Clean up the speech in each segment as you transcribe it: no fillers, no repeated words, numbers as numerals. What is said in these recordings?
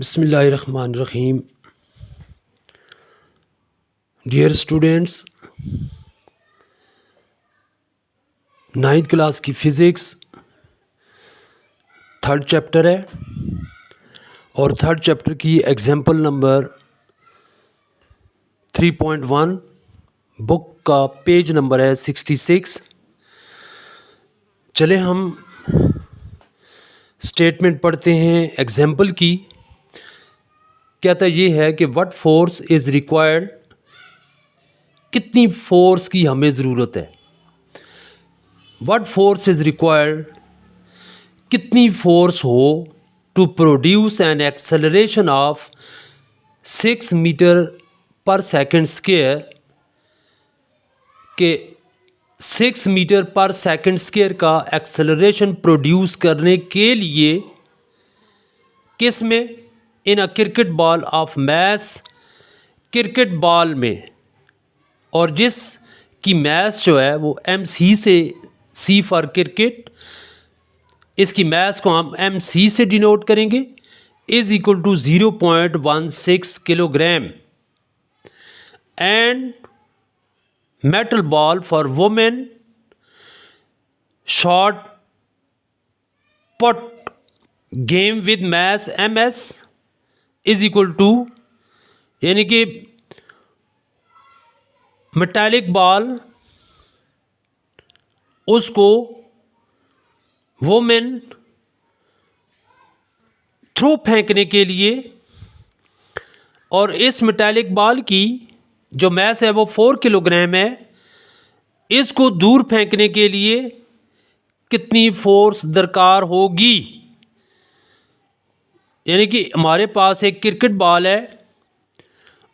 बिस्मिल्लाहिर्रहमानिर्रहीम। Dear students, 9th class की physics third chapter है और थर्ड चैप्टर की एग्जाम्पल नंबर 3.1 बुक का पेज नंबर है 66। चले हम स्टेटमेंट पढ़ते हैं एग्जाम्पल की। कहता ये है कि व्हाट फोर्स इज़ रिक्वायर्ड, कितनी फोर्स की हमें ज़रूरत है। व्हाट फोर्स इज़ रिक्वायर्ड, कितनी फोर्स हो to produce an acceleration of 6 meter per second square, के 6 मीटर पर सेकंड स्क्वायर का एक्सेलरेशन प्रोड्यूस करने के लिए किस में, in a cricket ball of mass, cricket ball में, और जिस की मैस जो है वो MC से, C फॉर क्रिकेट, इसकी मैस को हम MC से डिनोट करेंगे, is equal to 0.16 kilogram. And metal ball for women shot put game with mass MS is equal to, यानी कि मेटालिक बॉल उसको वुमेन थ्रो फेंकने के लिए, और इस मेटालिक बॉल की जो मैस है वो 4 किलोग्राम है, इसको दूर फेंकने के लिए कितनी फोर्स दरकार होगी। यानी कि हमारे पास एक क्रिकेट बॉल है,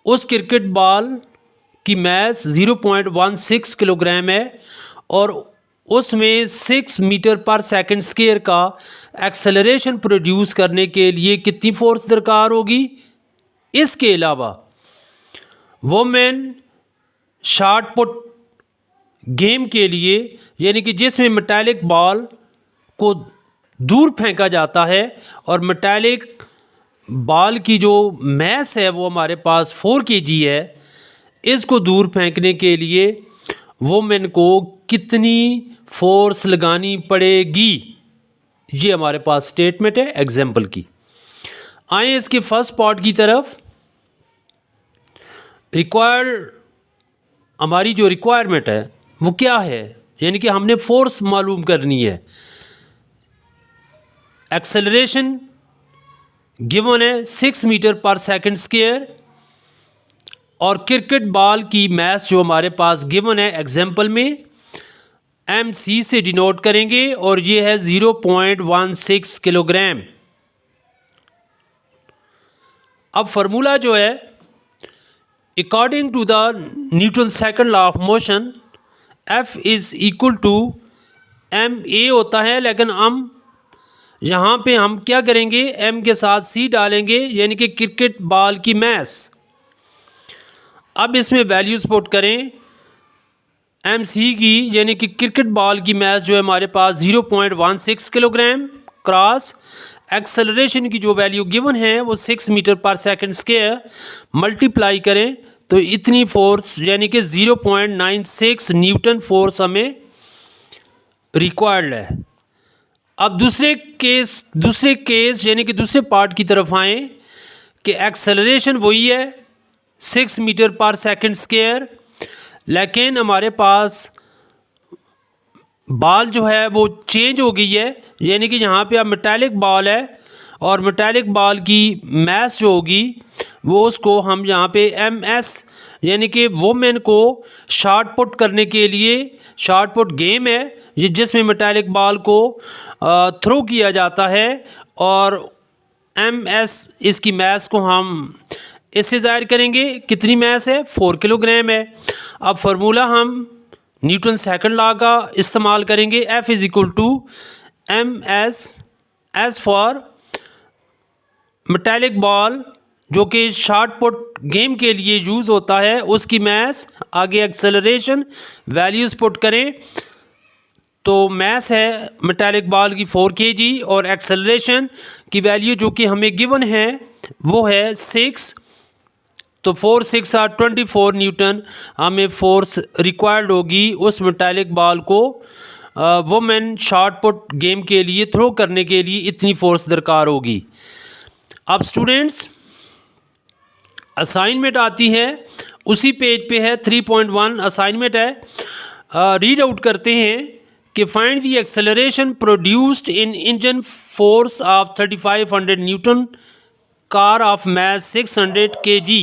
उस क्रिकेट बॉल की मैस 0.16 किलोग्राम है और उसमें 6 मीटर पर सेकंड स्क्वायर का एक्सेलरेशन प्रोड्यूस करने के लिए कितनी फोर्स दरकार होगी। इसके अलावा वुमेन शॉट पुट गेम के लिए, यानी कि जिसमें मेटालिक बॉल को दूर फेंका जाता है और मेटालिक बॉल की जो मैस है वो हमारे पास 4 kg है, इसको दूर फेंकने के लिए वुमेन को कितनी फोर्स लगानी पड़ेगी। ये हमारे पास स्टेटमेंट है एग्जाम्पल की। आए इसके फर्स्ट पार्ट की तरफ। रिक्वायर्ड, हमारी जो रिक्वायरमेंट है वो क्या है, यानी कि हमने फोर्स मालूम करनी है। एक्सेलरेशन गिवन है 6 मीटर पर सेकंड स्क्वायर, और क्रिकेट बॉल की मैस जो हमारे पास गिवन है एग्जाम्पल में MC से डिनोट करेंगे और ये है 0.16 किलोग्राम। अब फार्मूला जो है, according to the Newton second law of motion, F is equal to MA होता है, लेकिन हम यहाँ पे हम क्या करेंगे, M के साथ C डालेंगे, यानी कि क्रिकेट बॉल की मैस। अब इसमें वैल्यूज पुट करें MC की, यानी कि क्रिकेट बॉल की मैस जो है हमारे पास 0.16 किलोग्राम क्रॉस एक्सेलरेशन की जो वैल्यू गिवन है वो 6 meter per second square, multiply करें तो इतनी फोर्स, यानी कि 0.96 न्यूटन फोर्स हमें रिक्वायर्ड है। अब दूसरे केस यानी कि दूसरे पार्ट की तरफ आएँ कि एक्सेलरेशन वही है 6 मीटर पर सेकंड स्क्वायर, लेकिन हमारे पास बॉल जो है वो चेंज हो गई है, यानी कि यहाँ पे अब मेटालिक बॉल है और मेटालिक बॉल की मैस जो होगी वो उसको हम यहाँ पे MS, यानी कि वुमेन को शॉट पुट करने के लिए, शॉट पुट गेम है ये जिसमें मेटालिक बॉल को थ्रो किया जाता है, और MS इसकी मैस को हम इससे ज़ाहिर करेंगे, कितनी मैस है 4 किलोग्राम है। अब फार्मूला हम न्यूटन सेकंड लॉ का इस्तेमाल करेंगे, F is equal to MS, S for metallic ball जो कि शॉट पुट गेम के लिए यूज़ होता है, उसकी मैस, आगे एक्सेलरेशन वैल्यूज़ पुट करें तो मैस है मेटालिक बॉल की 4 kg और एक्सेलरेशन की वैल्यू जो कि हमें गिवन है वो है 6, तो 4 6 आर 24 न्यूटन हमें फोर्स रिक्वायर्ड होगी उस मेटालिक बॉल को वुमेन शॉट पुट गेम के लिए थ्रो करने के लिए इतनी फोर्स दरकार होगी। अब स्टूडेंट्स असाइनमेंट आती है, उसी पेज पे है 3.1 असाइनमेंट है। रीड आउट करते हैं कि find the acceleration produced in engine force of 3500 Newton, car of mass 600 kg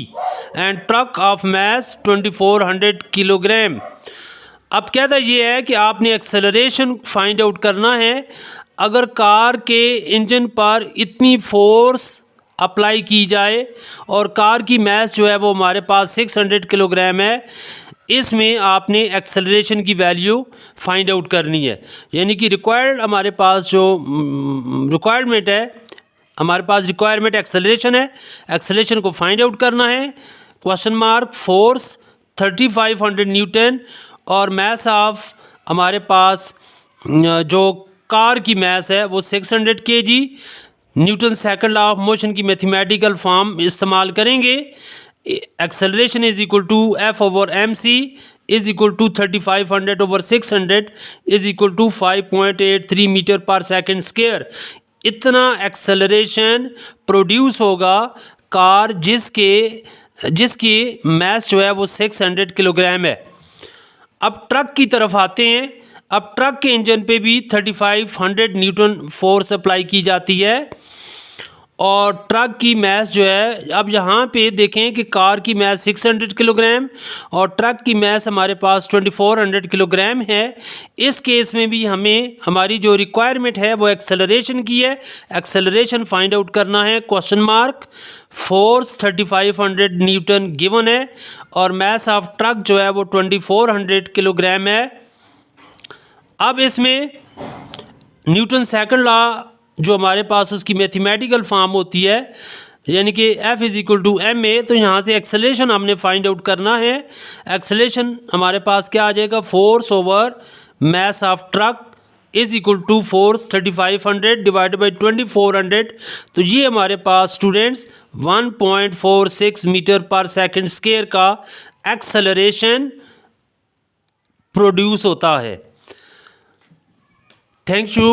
and truck of mass 2400 kilogram. अब कहता ये है कि आपने एक्सेलरेशन फाइंड आउट करना है अगर कार के इंजन पर इतनी फोर्स अप्लाई की जाए और कार की मैस जो है वो हमारे पास 600 किलोग्राम है, इसमें आपने एक्सेलरेशन की वैल्यू फाइंड आउट करनी है। यानी कि रिक्वायर्ड हमारे पास जो रिक्वायरमेंट है, हमारे पास रिक्वायरमेंट एक्सेलरेशन है, एक्सेलरेशन को फाइंड आउट करना है। क्वेश्चन मार्क फोर्स 3500 न्यूटन और मैस ऑफ हमारे पास जो कार की मैस है वो 600 kg। Newton second law of motion की मैथमेटिकल फॉर्म इस्तेमाल करेंगे। Acceleration is equal to F over M C is equal to 3500 over 600 is equal to 5.83 metre पर सेकेंड स्क्वायर। इतना एक्सेलरेशन प्रोड्यूस होगा कार जिसकी मैस जो है वो 600 किलोग्राम है। अब ट्रक की तरफ आते हैं। अब ट्रक के इंजन पे भी 3500 न्यूटन फोर्स अप्लाई की जाती है और ट्रक की मैस जो है, अब यहाँ पे देखें कि कार की मैस 600 किलोग्राम और ट्रक की मैस हमारे पास 2400 किलोग्राम है। इस केस में भी हमें हमारी जो रिक्वायरमेंट है वो एक्सेलरेशन की है। एक्सेलरेशन फाइंड आउट करना है। Question mark force 3500 Newton given है और मैस ऑफ ट्रक जो है वो 2400 किलोग्राम है। अब इसमें न्यूटन सेकंड लॉ जो हमारे पास उसकी मैथमेटिकल फॉर्म होती है, यानी कि F is equal to M A, तो यहाँ से एक्सेलरेशन हमने फाइंड आउट करना है। एक्सेलरेशन हमारे पास क्या आ जाएगा, force over mass of truck is equal to force 3500 divided by 2400। तो ये हमारे पास स्टूडेंट्स 1.46 मीटर पर सेकेंड स्क्वायर का एक्सेलरेशन प्रोड्यूस होता है। Thank you.